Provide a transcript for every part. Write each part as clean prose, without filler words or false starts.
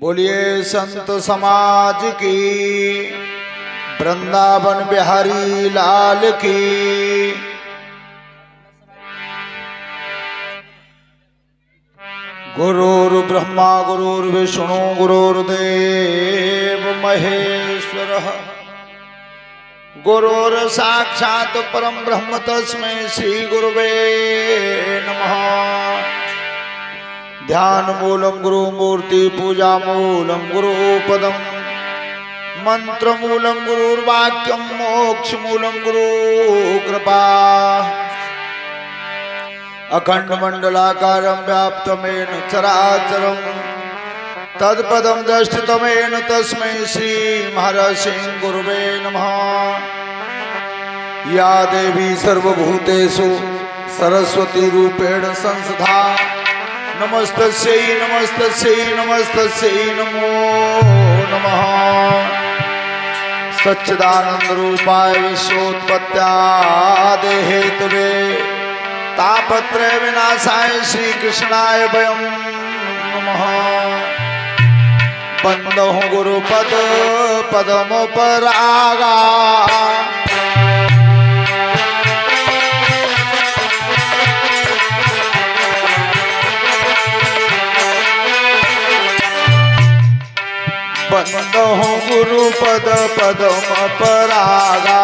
बोलिए संत समाज की, वृंदावन बिहारी लाल की। गुरुर्ब्रह्मा गुरुर्विष्णु गुरुर्देव महेश्वरः, गुरुर्साक्षात् परम ब्रह्म तस्मै श्री गुरुवे नमः। ध्यान मूलम गुरु मूर्ति, पूजा मूलम गुरु पदम, मंत्र मूलम गुरुर्वाक्यम, मोक्ष मूलम गुरु कृपा। अखंड मंडलाकारं व्याप्तमेन चराचरं, तत्पदं दर्शितमेन तस्मै श्री महर्षिं गुरुवे नमः। या देवी सर्वभूतेषु सरस्वती रूपेण संस्था, नमस्तस्यै नमस्तस्यै नमस्तस्यै नमो नमः। सच्चिदानंद रूपाय विश्वोत्पत्त्यादि हेतवे, तापत्रय विनाशाय श्री कृष्णाय वयं नमः। बंदो गुरुपद पदमोपरागा, बंदो गुरुपद पदमोपरागा,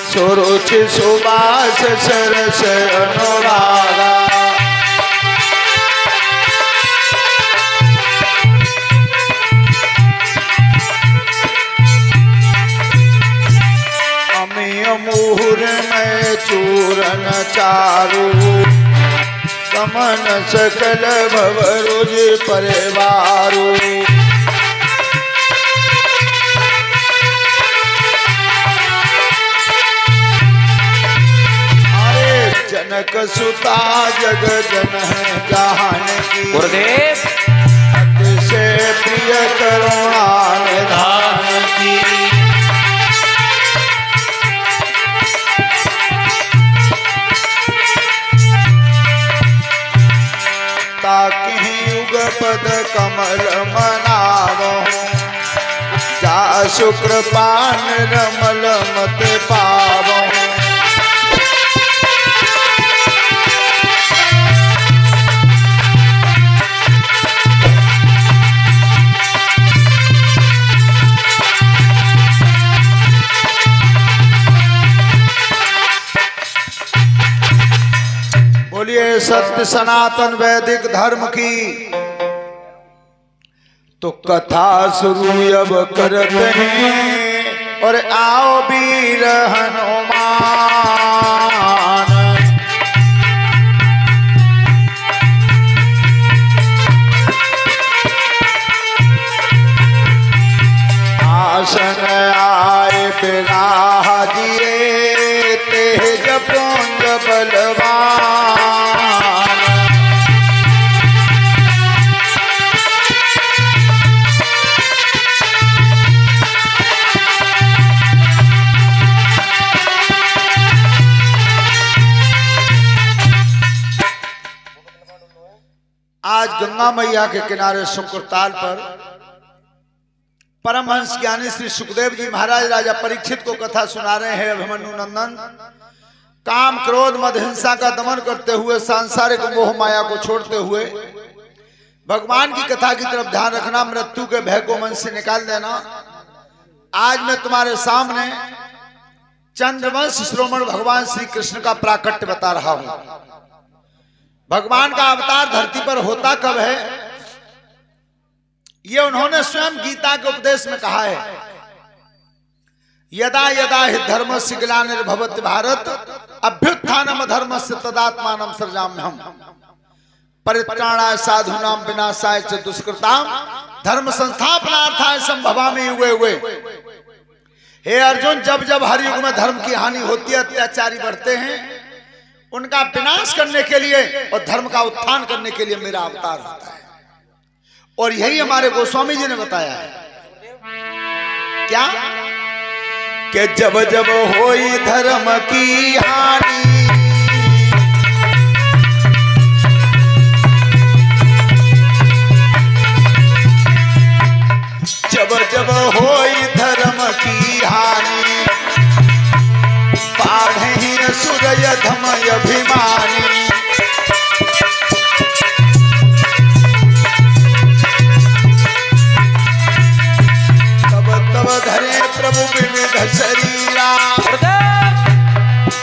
सुरुचि सुबास सरस अनुरागा। अमीय मुहुर में चूरन चारू, समन सकल भवरुज परिवारू। जनक सुता जग जन जहान की, गुरुदेव अतिशय प्रिय करुणा निधान की। ताकि युग पद कमल मनावो, जा शुक्र पान रमल मत पावो। बोलिए सत्य सनातन वैदिक धर्म की। तो कथा शुरू अब करते हैं, और आओ वीर हनुमान। आसन आए बिराजिए, तेज पुंज बलवान। आज गंगा मैया के किनारे शुक्रताल पर परमहंस ज्ञानी श्री सुखदेव जी महाराज राजा परीक्षित को कथा सुना रहे हैं। अभिमन्यु नंदन काम क्रोध मद हिंसा का दमन करते हुए, सांसारिक मोह माया को छोड़ते हुए भगवान की कथा की तरफ ध्यान रखना, मृत्यु के भय को मन से निकाल देना। आज मैं तुम्हारे सामने चंद्रवंश श्रोमण भगवान श्री कृष्ण का प्राकट्य बता रहा हूं। भगवान का अवतार धरती पर होता कब है, ये उन्होंने स्वयं गीता के उपदेश में कहा है। यदा यदा हि धर्मस्य ग्लानिर्भवति भारत, अभ्युत्थानम धर्मस्य तदात्मानं सृजाम्यहम्। परित्राणाय साधूनां विनाशाय च दुष्कृतां, धर्म संस्थापनार्थाय संभवामि युगे युगे। हे अर्जुन, जब जब हर युग में धर्म की हानि होती है, अत्याचारी बढ़ते हैं, उनका विनाश करने के लिए और धर्म का उत्थान करने के लिए मेरा अवतार होता है। और यही हमारे गोस्वामी जी ने बताया है। क्या कि जब जब होई धर्म की हानि, की हानि, बाढ़े ही असुर अधम अभिमानी। तब धरे प्रभु विविध शरीरा,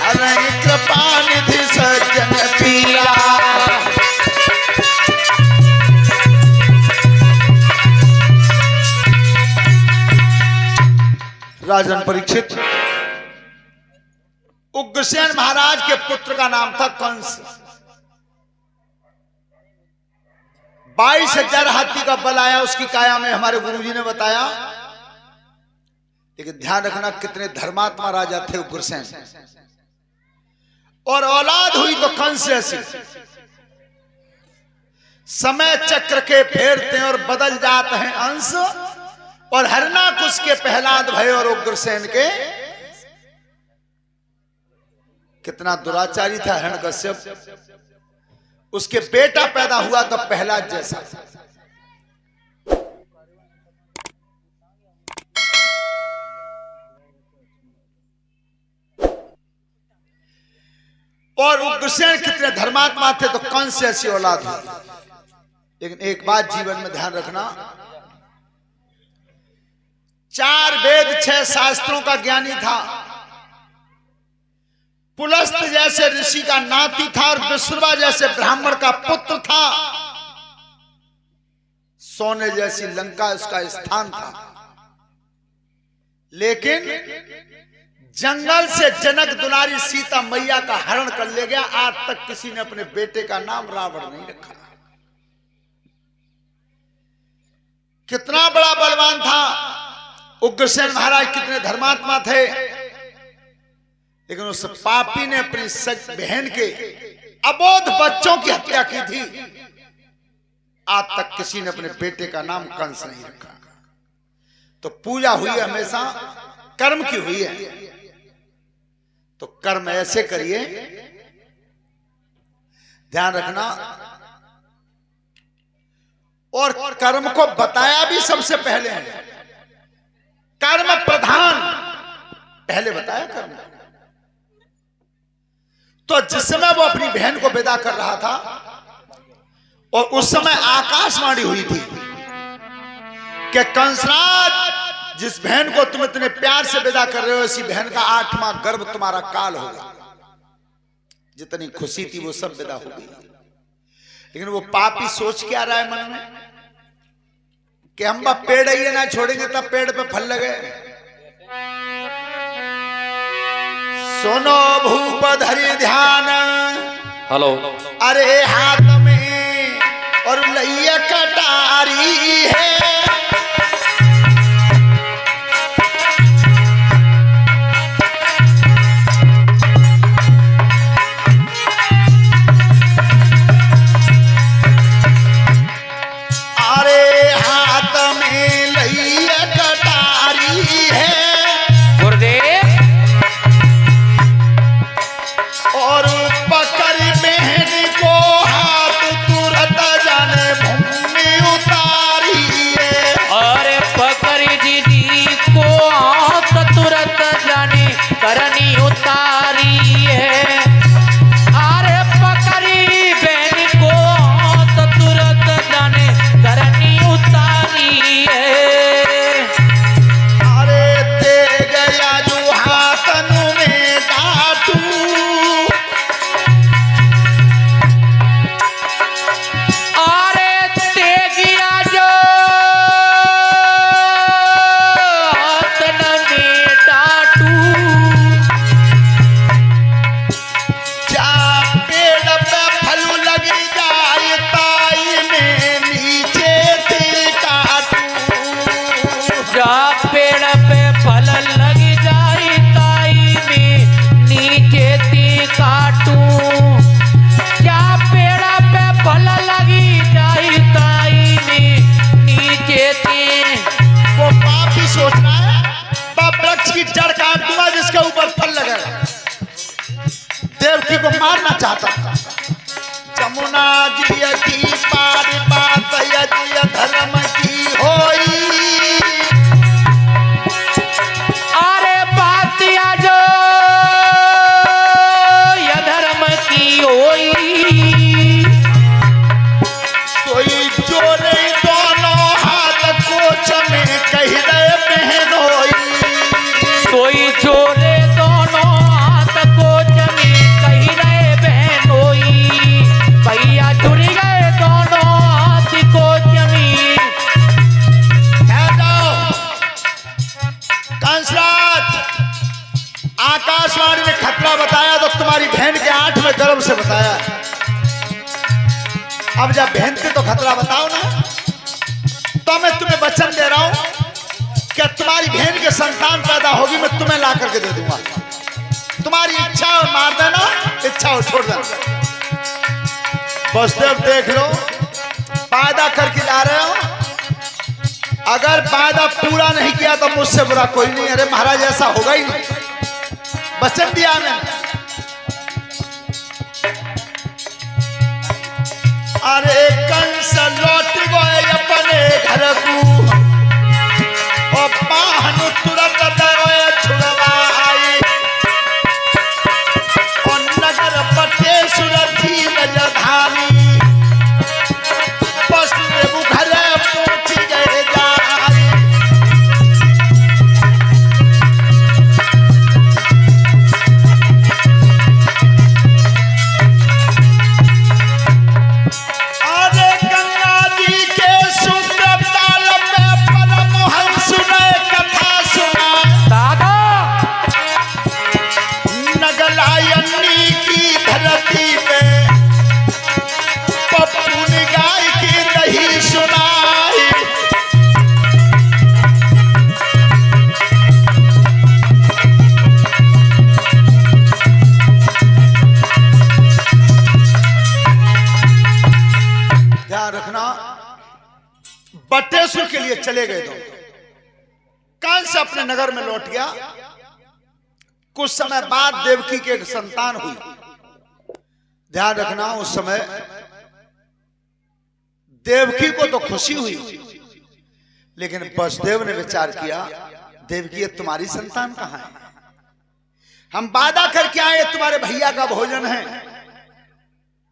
हरे कृपा निधि सज्जन पीरा। राजन परीक्षित उग्रसेन महाराज के पुत्र का नाम था कंस। 22,000 हाथी का बल आया उसकी काया में, हमारे गुरुजी ने बताया। लेकिन ध्यान रखना कितने धर्मात्मा राजा थे उग्रसेन, और औलाद हुई तो कंस जैसी। समय चक्र के फेरते और बदल जाते हैं अंश, और हरनाकुश के प्रहलाद भय और उग्रसेन के कितना दुराचारी था हिरण्यकश्यप। उसके बेटा पैदा हुआ तो प्रहलाद जैसा। और उग्रसेन कितने धर्मात्मा थे तो कंस ऐसी औलाद हुई। लेकिन एक बात जीवन में ध्यान रखना, 4 वेद 6 शास्त्रों का ज्ञानी था। पुलस्त जैसे ऋषि का नाती था और विश्रवा जैसे ब्राह्मण का पुत्र था। सोने जैसी लंका उसका स्थान था। लेकिन जंगल से जनक दुलारी सीता मैया का हरण कर ले गया। आज तक किसी ने अपने बेटे का नाम रावण नहीं रखा। कितना बड़ा बलवान था उग्रसेन महाराज, कितने धर्मात्मा थे। लेकिन उस पापी ने अपनी सच बहन के अबोध बच्चों की हत्या की थी। आज तक किसी ने अपने बेटे का नाम कंस नहीं रखा। तो पूजा हुई हमेशा कर्म की हुई है। तो कर्म ऐसे करिए, ध्यान रखना। और कर्म को बताया भी सबसे पहले है। कर्म प्रधान पहले बताया कर्म। तो जिस समय वो अपनी बहन को विदा कर रहा था, और उस समय आकाशवाणी हुई थी कि कंसराज, जिस बहन को तुम इतने प्यार से विदा कर रहे हो, इसी बहन का 8वां गर्भ तुम्हारा काल होगा। जितनी खुशी थी वो सब विदा हो गई। लेकिन वो पापी सोच क्या रहा है मन में कि हम बा पेड़ ये ना छोड़ेंगे तब पेड़ पे फल लगे। सुनो भूप धरि ध्यान, हेलो, अरे हाथ में और लैया कटारी है। करनी उतारी है। अरे पकड़ी बहन को तो तुरंत जाने करनी उतारी है। अरे ते गया जो हाथन में डाटू, अरे ते गया जो हाथन में डाटू। पेड़ पे फल लग जाए ताई में नीचे ती काटू। क्या पेड़ पे फल लगी जाए ताई में नीचे ती। वो पापी सोच रहा है वृक्ष की जड़ काट दूंगा जिसके ऊपर फल लगेगा। देवकी को मारना चाहता था। जमुना जी की पार बात यदि धर्म की होई, से बताया। अब जब बहन थे तो खतरा बताओ ना, तो मैं तुम्हें वचन दे रहा हूं कि तुम्हारी बहन के संतान पैदा होगी, मैं तुम्हें ला करके दे दूंगा। तुम्हारी इच्छा हो मार देना, इच्छा हो छोड़ देना। वसुदेव देख लो, वादा करके जा रहे हो, अगर वादा पूरा नहीं किया तो मुझसे बुरा कोई नहीं। अरे महाराज ऐसा होगा ही नहीं, वचन दिया मैंने। अरे कंस लौट गए अपने घर को, और पाहन तुरंत दरोए छुड़वाई, और नगर पटे सुरथी राजधानी, वसुदेव घर पहुंच गए जाई। अरे गंगा जी के शुद्ध ताल में परमहंस ने कथा सुना, दादा नगलायनी की धरती पे पप्पू ने गाय की दही सुनाई। ध्यान रखना, बटेश्वर के लिए चले गए तो कंस अपने नगर में लौट गया। कुछ समय बाद देवकी के एक संतान हुई। ध्यान रखना, उस समय देवकी को तो खुशी हुई, लेकिन वसुदेव ने विचार किया, देवकी तुम्हारी संतान कहां है? हम वादा करके आए तुम्हारे भैया का भोजन है,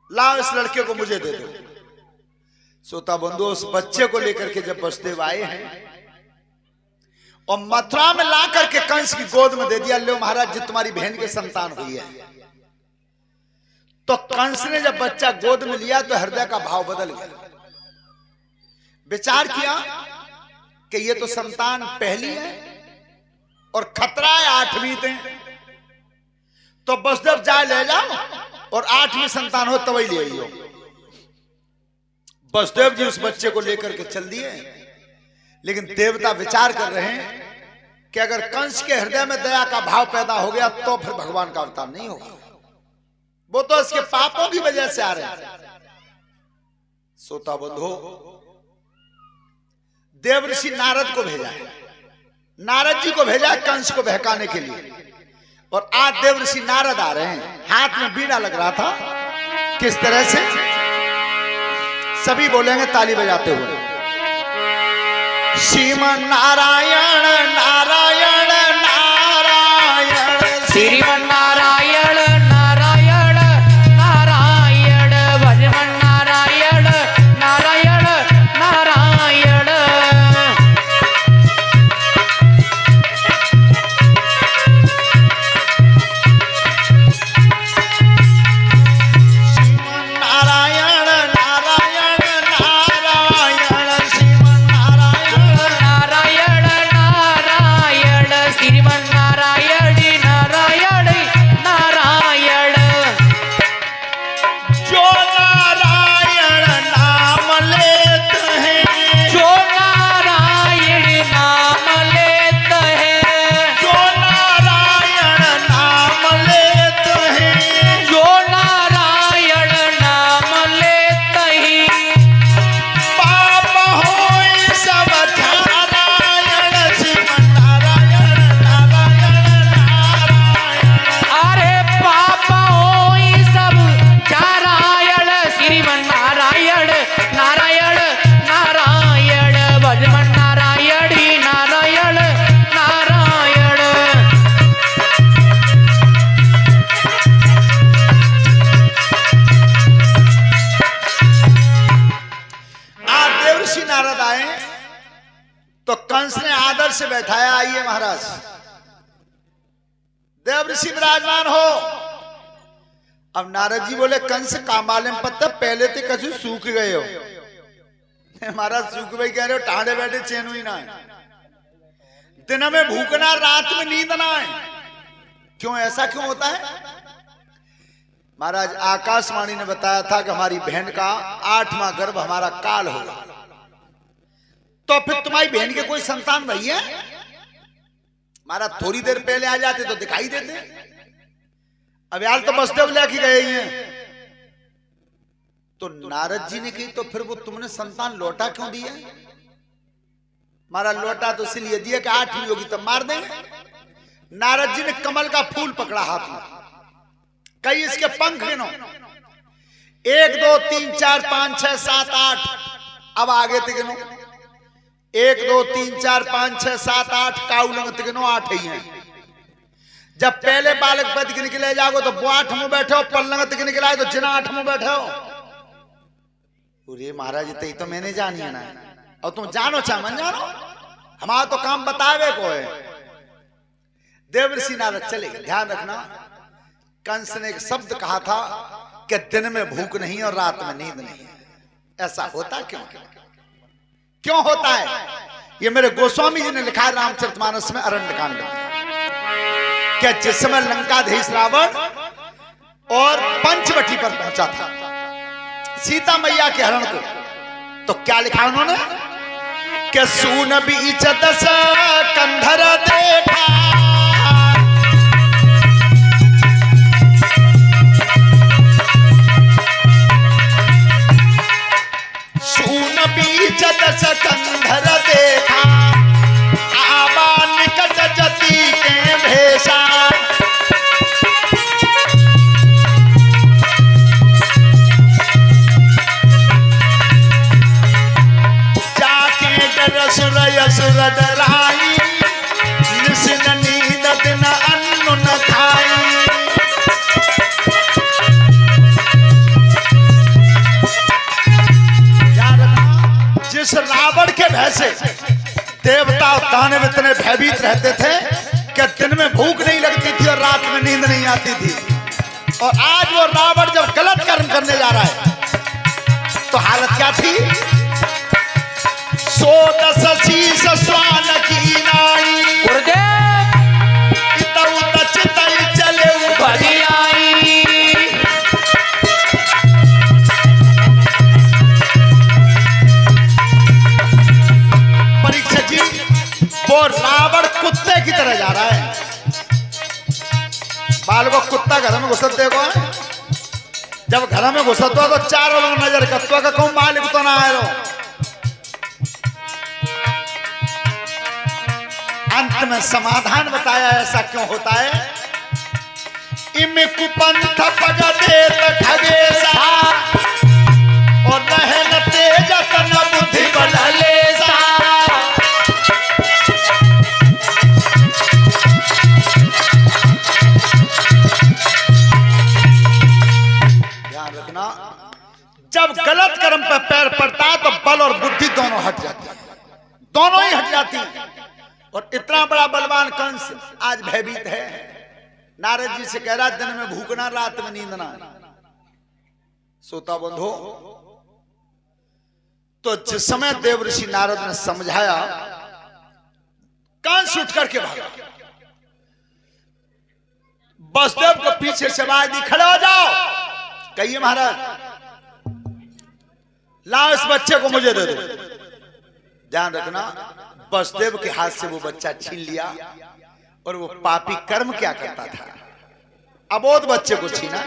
लाओ इस लड़के को मुझे दे दो। श्रोता बंधु, उस बच्चे को लेकर के जब वसुदेव आए हैं और मथुरा में ला करके कंस की गोद में दे दिया, लो महाराज जी तुम्हारी बहन की संतान हुई है। तो कंस ने जब बच्चा गोद में लिया तो हृदय का भाव बदल गया। विचार किया कि ये तो संतान पहली है और खतरा है 8वीं थे, तो वसुदेव जाए ले जाओ और 8वीं संतान हो तभी ले आइयो। वसुदेव जी उस बच्चे को लेकर के चल दिए, लेकिन देवता विचार कर रहे हैं कि अगर कंस के हृदय में दया का भाव पैदा हो गया तो फिर भगवान का अवतार नहीं होगा, वो तो इसके पापों की वजह से आ रहे हैं। श्रोता बंधु, देवऋषि नारद को भेजा है, नारद जी को भेजा है कंस को बहकाने के लिए, और आज देवऋषि नारद आ रहे हैं, हाथ में बीड़ा लग रहा था। किस तरह से? सभी बोलेंगे ताली बजाते हुए, श्रीमन नारायण नारायण नारायण, श्रीमन नारायण नारायण नारायण, भजमन नारायण नारायण नारायण। श्रीमन नारायण नारायण नारायण, श्रीमन नारायण नारायण नारायण, श्रीमन नारायण नारायण नारायण। जो नारायण नाम लेत हैं, जो नारायण नाम लेत है, जो नारायण नाम लेत हैं, जो नारायण नाम लेत ही, पाप होई सब नारायण, श्रीमन नारायण नारायण नारायण। अरे पाप होई सब नारायण, श्रीमन नारायण नारायण नारायण, भजमन नारायण नारायण नारायण। आज देवऋषि नारद आए तो कंस ने आदर से बैठाया, आइए महाराज, देवऋषि विराजमान हो। अब नारद जी बोले, कंस कामालम पत्ता पहले तो कछु सूख गए हो। महाराज सूख भाई कह रहे हो, टाढ़े बैठे चैन हुई ना है, दिन में भूखना, रात में नींद ना है। क्यों, ऐसा क्यों होता है? महाराज आकाशवाणी ने बताया था कि हमारी बहन का 8वां गर्भ हमारा काल होगा। तो फिर तुम्हारी बहन के कोई संतान भई है? महाराज थोड़ी देर पहले आ जाते तो दिखाई देते। अब यार तो बसदेव लेके गए हैं। तो नारद जी ने कही तो फिर वो तुमने संतान लौटा क्यों दिया? महाराज लौटा तो इसलिए दिया कि 8वीं होगी तब मार देंगे। नारद जी ने कमल का फूल पकड़ा हाथ में, कई इसके पंख गिनो, 1 2 3 4 5 6 7 8। अब आगे तक गिनो, 1 2 3 4 5 6 7 8। काउलंग तक गिनो, 8 ही हैं। जब पहले बालक पद के निकले जाओ तो वो 8 मुंह बैठे हो, पल्लंग तक निकला तो जिना 8 मुंह बैठे हो। महाराज तो मैंने जानी है ना, और तुम जानो चाहे मन जानो, हमारा तो काम बतावे को है। देवर्षि नारद चले। ध्यान रखना, कंस ने एक शब्द कहा था कि दिन में भूख नहीं और रात में नींद नहीं। ऐसा होता क्यों? क्यों होता है? ये मेरे गोस्वामी जी ने लिखा है रामचरितमानस में अरण्यकांड में, कि जिस समय लंकाधीश रावण और पंचवटी पर पहुंचा था सीता मैया के हरण को, तो क्या लिखा उन्होंने कि सून बीच दस कंधर देखा, सून बीच दस कंधर देखा, आवा निकट जति के भेषा, असुर डराई, निसिन नींद दिन अन्न न खाई। जिस रावण के भय से देवता और दानव इतने भयभीत रहते थे कि दिन में भूख नहीं लगती थी और रात में नींद नहीं आती थी, और आज वो रावण जब गलत कर्म करने जा रहा है तो हालत क्या थी? 110 शीश स्वान की नाई, इतऊ तचितई चले भरी आई। परीक्षा जी, वो रावण कुत्ते की तरह जा रहा है। बाल को कुत्ता घर में घुसत देखो, जब घर में घुसत हो तो चारों लोग नजर करते का कौन मालिक तो ना आए रहो। अंत में समाधान बताया ऐसा क्यों होता है। इमे कुपंथ पगदे ठगेसा, और रहे न तेज न बुद्धि बललेसा। ध्यान रखना, जब गलत कर्म पर पैर पड़ता है तो बल और बुद्धि दोनों हट जाती है, दोनों ही हट जाती है। और इतना बड़ा बलवान कंस आज भयभीत है। नारद जी से कह रहा दिन में भूखना रात में नींद ना। सोता बंधो, तो जिस समय देवर्षि नारद ने समझाया, कंस उठ करके भागा। बसदेव को पीछे से आवाज दी, खड़े हो जाओ। कहिए महाराज, लाओ इस बच्चे को मुझे दे दो। ध्यान रखना, बसदेव के हाथ से वो बच्चा छीन लिया, और वो पापी कर्म क्या करता था, अबोध बच्चे को छीना।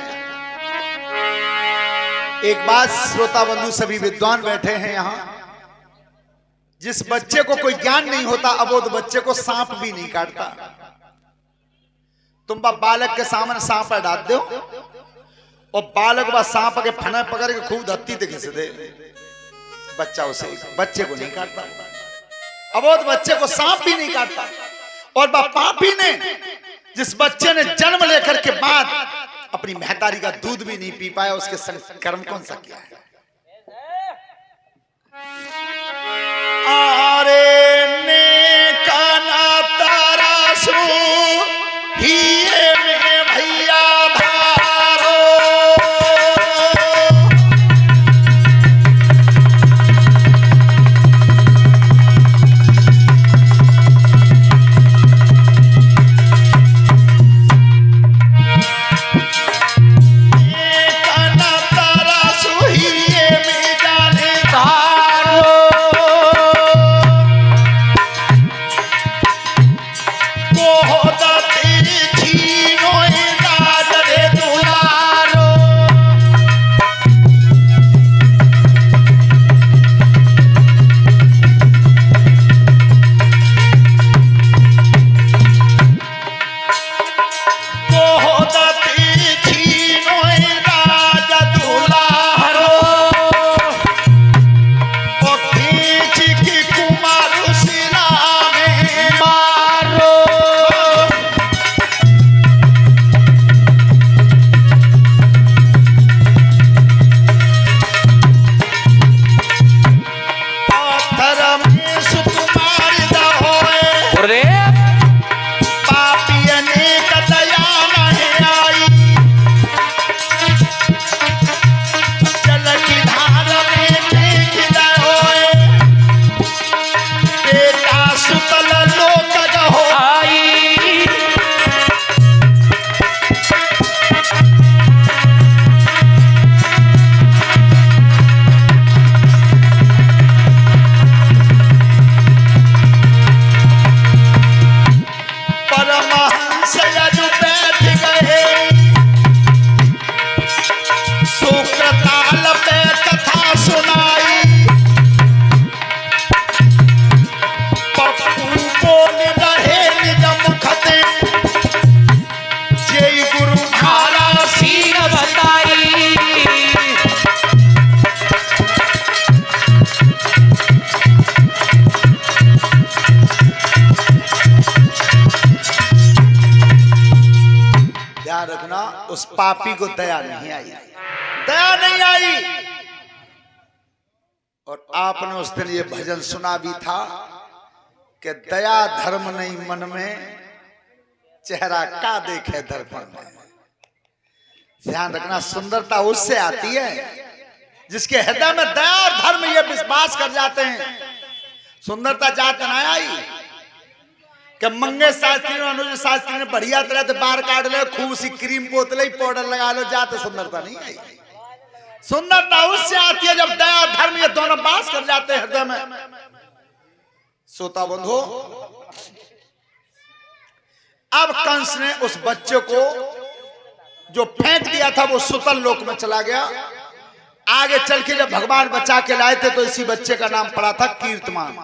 एक बात श्रोता बंधु सभी विद्वान बैठे हैं यहां, जिस बच्चे को कोई ज्ञान नहीं होता, अबोध बच्चे को सांप भी नहीं काटता। तुम बालक के सामने सांप डाल दो, और बालक बस सांप के फना पकड़ के खूब धत्ती ते घिस दे, बच्चा उसे बच्चे को नहीं काटता। अबोध बच्चे को सांप भी नहीं काटता। और पापी ने, जिस बच्चे ने जन्म लेकर के बाद अपनी महतारी का दूध भी नहीं पी पाया, उसके संग कर्म कौन सा किया है? आरे ने काना तारा सु ही में भैया धारो, उस पापी को दया नहीं आई, दया नहीं आई। और आपने उस दिन ये भजन सुना भी था कि दया धर्म नहीं मन में, चेहरा का देखे दर्पण में। ध्यान रखना, सुंदरता उससे आती है जिसके हृदय में दया और धर्म ये विश्वास कर जाते हैं। सुंदरता जात ना आई कि मंगेश शास्त्री और अनुज शास्त्री ने बढ़िया तरह से बार काट ले, खूब सी क्रीम पोत ले, पाउडर लगा लो, जाते सुंदरता नहीं आई। सुंदरता उससे आती है जब दया और धर्म ये दोनों बास कर जाते हैं हृदय में। श्रोता बंधु, अब कंस ने उस बच्चे को जो फेंक दिया था वो सुतल लोक में चला गया। आगे चल के जब भगवान बचा के लाए थे तो इसी बच्चे का नाम पड़ा था कीर्तमान।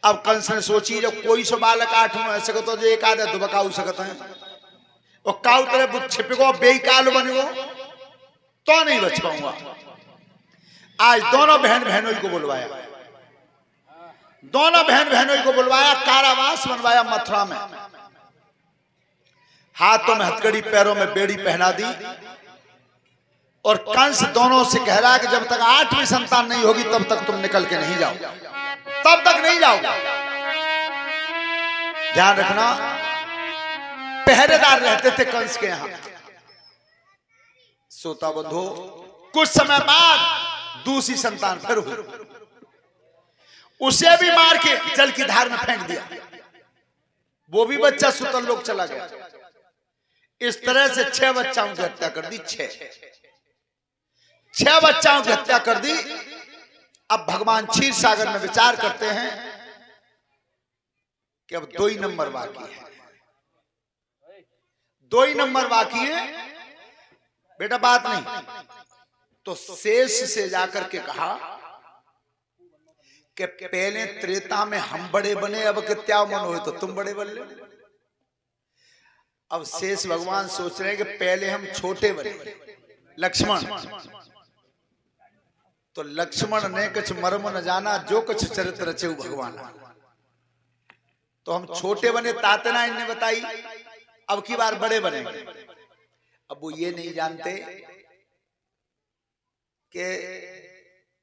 अब कंस ने सोची जब कोई सो बालक 8 में ऐसे तो जो एक आधे दुबकाऊ सकते हैं, और काउ तरह बुत छिपको बेकाल बनो तो नहीं बच पाऊंगा। आज दोनों बहन बहनों को बुलवाया, दोनों बहन बहनों को बुलवाया, कारावास बनवाया मथुरा में। हाथों में हथकड़ी, पैरों में बेड़ी पहना दी। और कंस दोनों से कह रहा है कि जब तक 8वीं संतान नहीं होगी तब तक तुम निकल के नहीं जाओ, तब तक नहीं जाओ। ध्यान रखना, पहरेदार रहते थे कंस के यहां। श्रोता बंधु, कुछ समय बाद दूसरी संतान फिर हुई, उसे भी मार के जल की धार में फेंक दिया। वो भी बच्चा सुतल लोक चला गया। इस तरह से 6 बच्चाओं की हत्या कर दी। 6 बच्चाओं की हत्या कर दी। अब भगवान क्षीर सागर में विचार करते हैं कि अब 2 ही नंबर बाकी है, 2 ही नंबर बाकी है। बेटा बात नहीं तो शेष से जाकर के कहा कि पहले त्रेता में हम बड़े बने, अब क्या मन हो तो तुम बड़े बन लो। अब शेष भगवान सोच रहे हैं कि पहले हम छोटे बने, लक्ष्मण। तो लक्ष्मण ने कुछ मर्म न जाना, जो कुछ चरित्र रचे भगवान। तो हम छोटे बने, तातना इन्हें बताई, अब की बार बड़े बनेंगे। अब वो ये नहीं जानते कि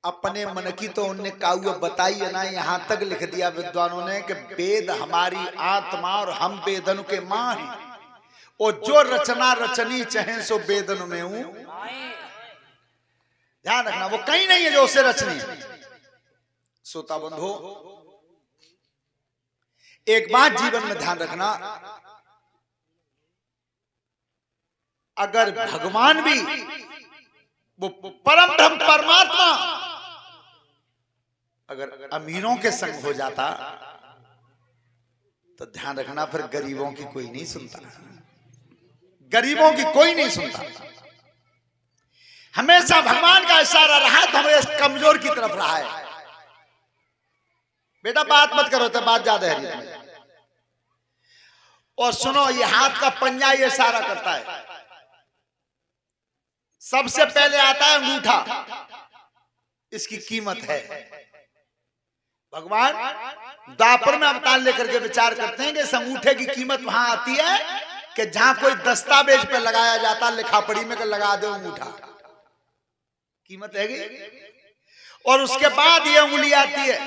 अपने मन की तो उनने काव्य बताई है ना। यहां तक लिख दिया विद्वानों ने कि वेद हमारी आत्मा और हम वेदन के मां हैं, और जो रचना रचनी चाहे सो वेदन में हूं। ध्यान रखना, वो कहीं नहीं है जो उसे रचनी है। श्रोता बंधु, एक बात जीवन में ध्यान रखना, अगर भगवान भी वो परम ब्रह्म परमात्मा अगर अमीरों के संग हो जाता तो ध्यान रखना फिर गरीबों की कोई नहीं सुनता, गरीबों की कोई नहीं सुनता। हमेशा भगवान का इशारा रहा तो हमें कमजोर की तरफ रहा है। बेटा बात मत करो तो बात ज्यादा है। और सुनो, ये हाथ का पंजा ये इशारा करता है। सबसे पहले आता है अंगूठा, इसकी कीमत है। भगवान द्वापर में अवतार लेकर के विचार करते हैं कि इस अंगूठे की कीमत वहां आती है कि जहां कोई दस्तावेज पे लगाया जाता, लिखापड़ी में लगा दो अंगूठा, कीमत है। और उसके बाद ये उंगली आती है,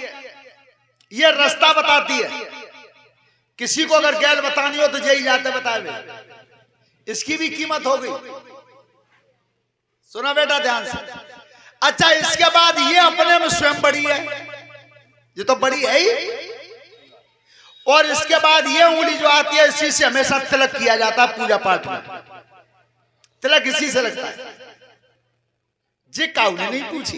ये रास्ता बताती है। किसी को अगर गैल बतानी हो तो यही जाते बतावे, इसकी भी कीमत हो गई। सुना बेटा ध्यान से। अच्छा, इसके बाद ये अपने में स्वयं बड़ी है, ये तो बड़ी है ही। और इसके बाद ये उंगली जो आती है, इसी से हमेशा तिलक किया जाता है पूजा पाठ में। तिलक इसी से लगता है। जी काऊ ने नहीं पूछी,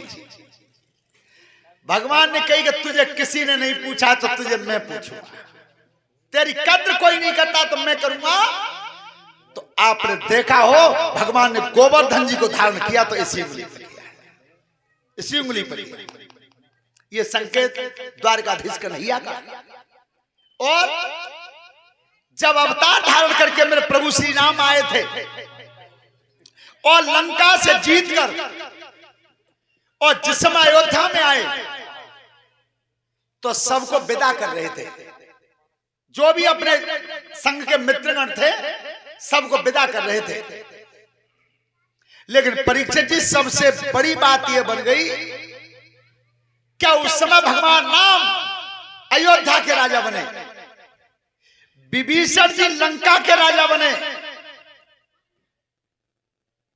भगवान ने कही कि तुझे किसी ने नहीं पूछा तो तुझे मैं पूछूंगा। तेरी कद्र कोई नहीं करता तो मैं करूंगा। तो आपने देखा हो भगवान ने गोवर्धन जी को धारण किया तो इसी उंगली पर किया, इसी उंगली पर किया। ये संकेत द्वारकाधीश कन्हैया का। और जब अवतार धारण करके मेरे प्रभु श्री राम आए थे और लंका से जीतकर और जिस समय अयोध्या में आए तो सबको विदा कर रहे थे। जो भी अपने संग के मित्रगण थे सबको विदा कर रहे थे। लेकिन परीक्षित जी सबसे बड़ी बात यह बन गई, क्या उस समय भगवान राम अयोध्या के राजा बने, विभीषण जी लंका के राजा बने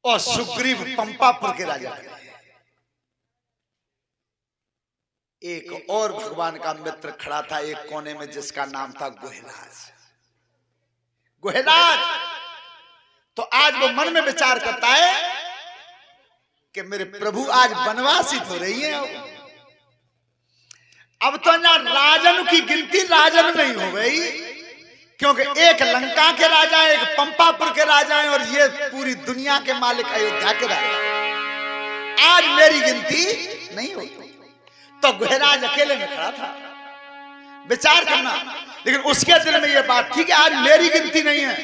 और सुग्रीव पंपापुर के राजा बने। एक और भगवान का मित्र खड़ा था एक कोने में, जिसका नाम था गुहराज। गुहराज तो आज वो मन में विचार करता है कि मेरे प्रभु आज वनवासित हो रही है। अब तो ना राजन की गिनती राजन नहीं हो गई, क्योंकि एक लंका के राजा है, एक पंपापुर के राजा है, और ये पूरी दुनिया के मालिक अयोध्या के राजा। आज मेरी गिनती नहीं होगी। तो गुहराज अकेले में खड़ा था, विचार करना। लेकिन उसके दिल में यह बात थी कि आज मेरी गिनती नहीं है,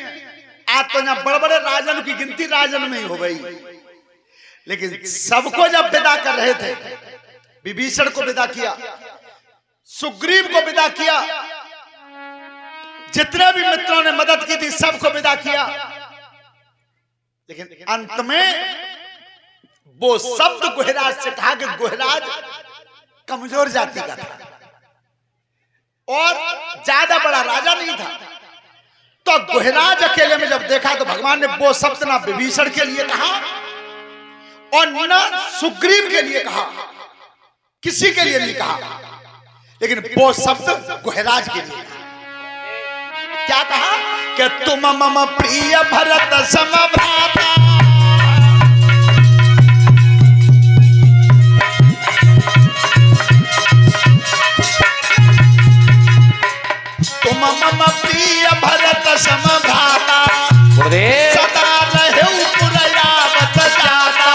आज तो ना बड़े बड़े राजन की गिनती राजन में ही हो गई। लेकिन सबको जब विदा कर रहे थे, विभीषण को विदा किया, सुग्रीव को विदा किया, जितने भी मित्रों ने मदद की थी सबको विदा किया। लेकिन अंत में वो शब्द गुहराज से कहा कि गुहराज कमजोर जाति का था और ज्यादा बड़ा राजा नहीं था। तो गुहराज अकेले में जब देखा तो भगवान ने वो शब्द ना विभीषण के लिए कहा और ना सुग्रीव के लिए कहा, किसी के लिए नहीं कहा, लेकिन वो शब्द गुहराज के लिए कहा। क्या कहा कि तुम मम प्रिय भरत सम भ्राता, तुम मम प्रिय भरत सम भ्राता, सदा रहु पुरयावत जाता।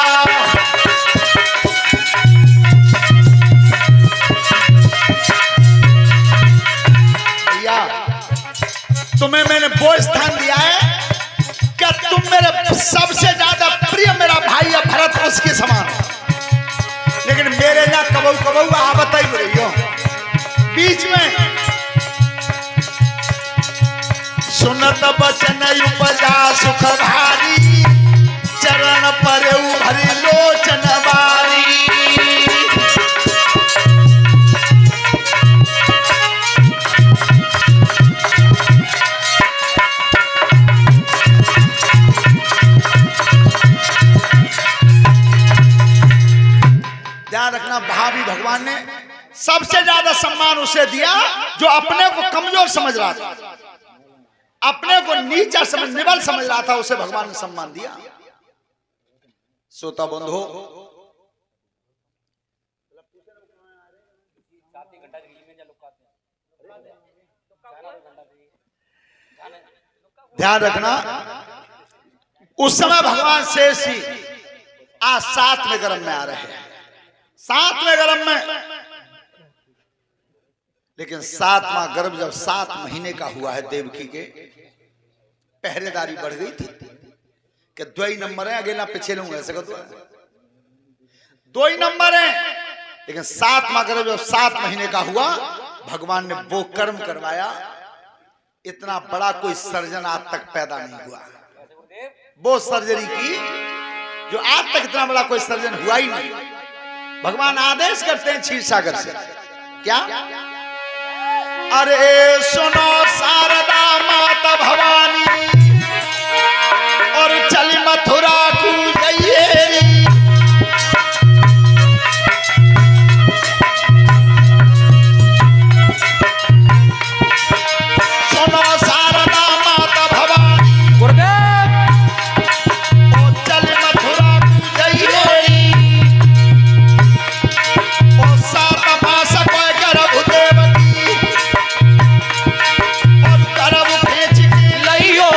भैया तुम्हें मैंने वो स्थान दिया है कि तुम मेरे सबसे ज्यादा प्रिय मेरा भाई है भरत, उसके समान। लेकिन मेरे यहाँ कबू कबू आवत ही रही हो बीच में। सुनत बचन उपजा सुख भारी, चरण पर भरी लोचन बारी। ध्यान रखना, भाभी भगवान ने सबसे ज्यादा सम्मान उसे दिया जो अपने को कमजोर समझ रहा था, अपने को नीचा समझ, निबल समझ रहा था, उसे भगवान ने सम्मान दिया। श्रोता बंधु, ध्यान रखना, उस समय भगवान शेष जी आज 7वें गर्भ में आ रहे हैं, 7वें गर्भ में। लेकिन 7वां गर्भ जब 7 महीने का हुआ है देवकी के, पहरेदारी बढ़ गई थी कि 2 ही नंबर है, आगे ना पीछे लूंगा, ऐसे कहते हैं 2 ही नंबर है। लेकिन 7वां गर्भ जब 7 महीने का हुआ, भगवान ने वो कर्म करवाया, इतना बड़ा कोई सर्जन आज तक पैदा नहीं हुआ। वो सर्जरी की जो आज तक इतना बड़ा कोई सर्जन हुआ ही नहीं। भगवान आदेश करते हैं क्षीर सागर से, क्या? अरे सुनो शारदा माता भवानी, और चली मथुरा को जाइए। सुनो शारदा माता भवानी, गुरुदेव, और चली मथुरा को जाइए। और 7 मास को गर्भ देवकी, और गर्भ फेंच के लइयो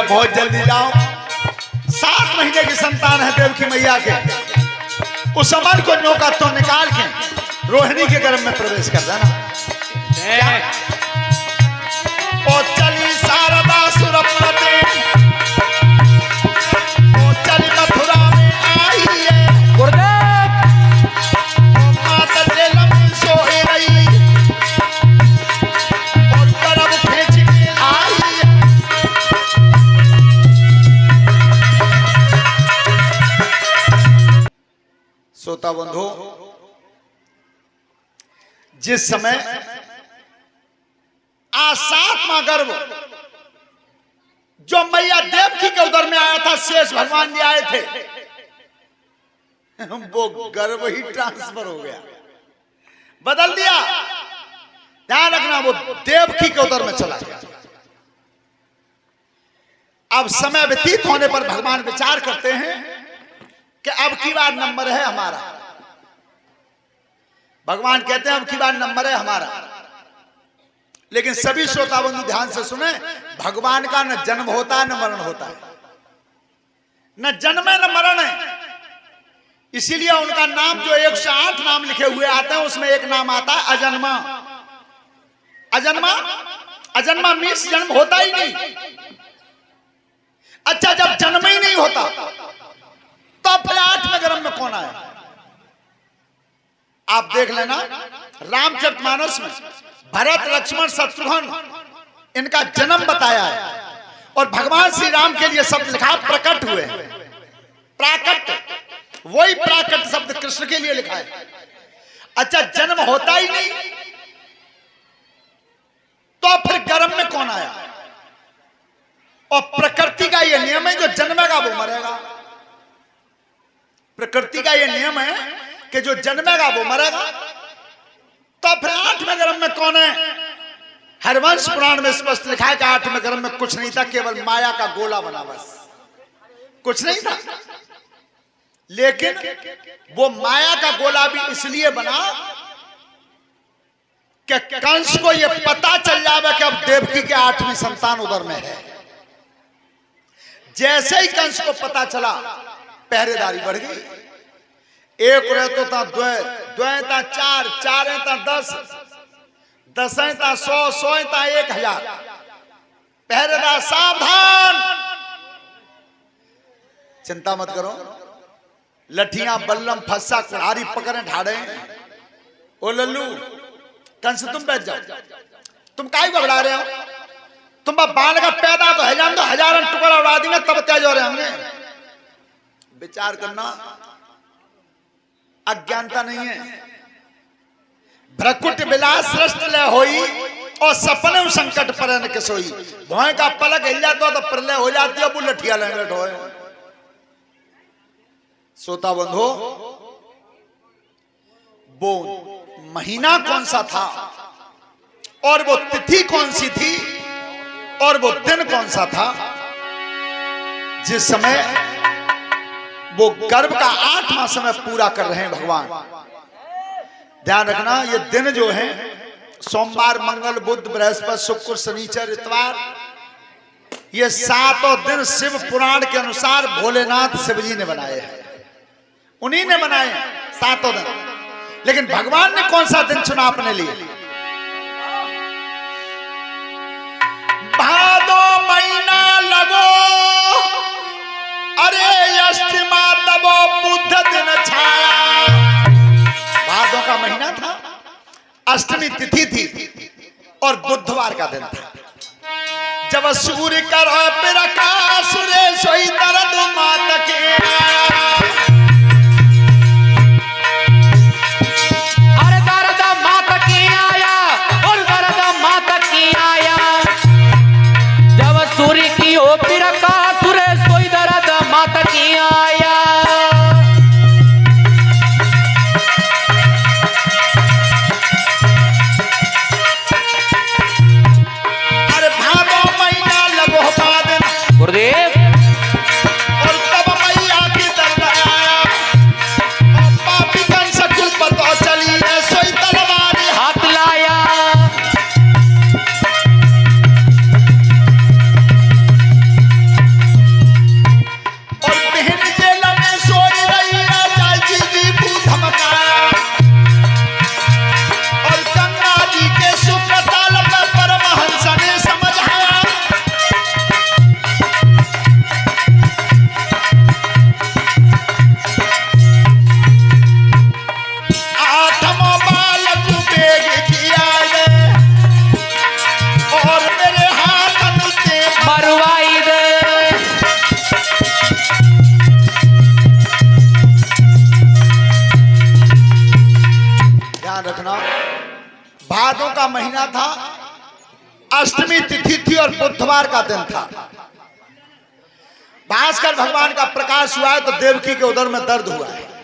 बहुत जल्दी जाओ। 7 महीने की संतान है देवकी मैया के, उस अमर को नौका तो निकाल के रोहिणी के गर्भ में प्रवेश कर देना। ओ चली शारदा सुरपते, ओ चली मथुरा में आई है, गुरुदेव ओ माता जेल में सोई रही, और गर्भ खींच के आई है। श्रोता बंधु, जिस समय आज 7वां गर्भ जो मैया देवकी के उदर में आया था, शेष भगवान जी आए थे, वो गर्भ ही ट्रांसफर हो गया, बदल दिया। ध्यान रखना, वो देवकी के उदर में चला गया। अब समय व्यतीत होने पर भगवान विचार करते हैं कि अब की बार नंबर है हमारा। भगवान कहते हैं अब की बार नंबर है हमारा। लेकिन सभी श्रोता बंधु ध्यान से सुने, भगवान का न जन्म होता है न मरण होता है, न जन्म है न मरण है। इसीलिए उनका नाम जो 108 नाम लिखे हुए आते हैं, उसमें एक नाम आता है अजन्मा। अजन्मा, अजन्मा मीन्स जन्म होता ही नहीं। अच्छा, जब जन्म ही नहीं होता तो फिर 8वें गर्भ में कौन आया? आप देख लेना, रामचरितमानस में भरत लक्ष्मण शत्रुघ्न इनका जन्म बताया है, और भगवान श्री राम के लिए शब्द लिखा प्रकट हुए। प्राकट, वही प्राकट शब्द कृष्ण के लिए लिखा है। अच्छा, जन्म होता ही नहीं तो फिर गर्भ में कौन आया? और प्रकृति का यह नियम है, जो जन्मेगा वो मरेगा। प्रकृति का यह नियम है कि जो जन्मेगा वो मरेगा। तो फिर 8वें गर्भ में कौन है? हरवंश पुराण में स्पष्ट लिखा है कि 8वें गर्भ में कुछ नहीं था, केवल माया का गोला बना, बस कुछ नहीं था। लेकिन वो माया का गोला भी इसलिए बना कि कंस को यह पता चल जावे कि अब देवकी के 8वीं संतान उधर में है। जैसे ही कंस को पता चला, पहरेदारी बढ़ गई। एक रहतो था द्वै, द्वै था 4, 4 था 10, 10 था 100, 100 था 1000। पहरेदार सावधान, चिंता मत करो, लठियां बल्लम फस्सा कुल्हाड़ी पकड़े ढाड़े। ओ लल्लू, कंस तुम बैठ जाओ, तुम काहे घबरा रहे हो? तुम बाल का पैदा तो है जान दो, 1000 टुकड़ा उड़ा देंगे तब तेज हो रहे होंगे। विचार करना, अज्ञानता नहीं है। भ्रकुट विलास सृष्ट ले होई, और सपने संकट परन के सोई। भौं का पलक हिल जाता तो प्रलय हो जाती है, वो लठिया लेंगे ढोए। श्रोता बंधो, वो महीना कौन सा था, और वो तिथि कौन सी थी, और वो दिन कौन सा था, जिस समय वो गर्भ का 8वां समय पूरा कर रहे हैं भगवान। ध्यान रखना, ये दिन जो है सोमवार, मंगल, बुध, बृहस्पति, शुक्र, शनिचर, इतवार, ये 7 दिन शिव पुराण के अनुसार भोलेनाथ शिव जी ने बनाए हैं। उन्हीं ने बनाए हैं 7 दिन। लेकिन भगवान ने कौन सा दिन चुना अपने लिए? भादो महीना लगो, अरे अष्टमा तबो बुध दिन छाया। भादों का महीना था, अष्टमी तिथि थी, और बुधवार का दिन था। जब सूर्य करो प्रकाश रे सोई दर्द मात के, अरे दर्द मात की आया, और दर्द मात की आया। जब सूर्य की हो प्रकाश रे सोई दर्द मात की आया। अरे भादो महीना लगो दिन, गुरुदेव, और तब मैया की दर्द सुना, भादों का महीना था, अष्टमी तिथि थी और बुधवार का दिन था। भास्कर भगवान का प्रकाश हुआ है तो देवकी के उदर में दर्द हुआ है।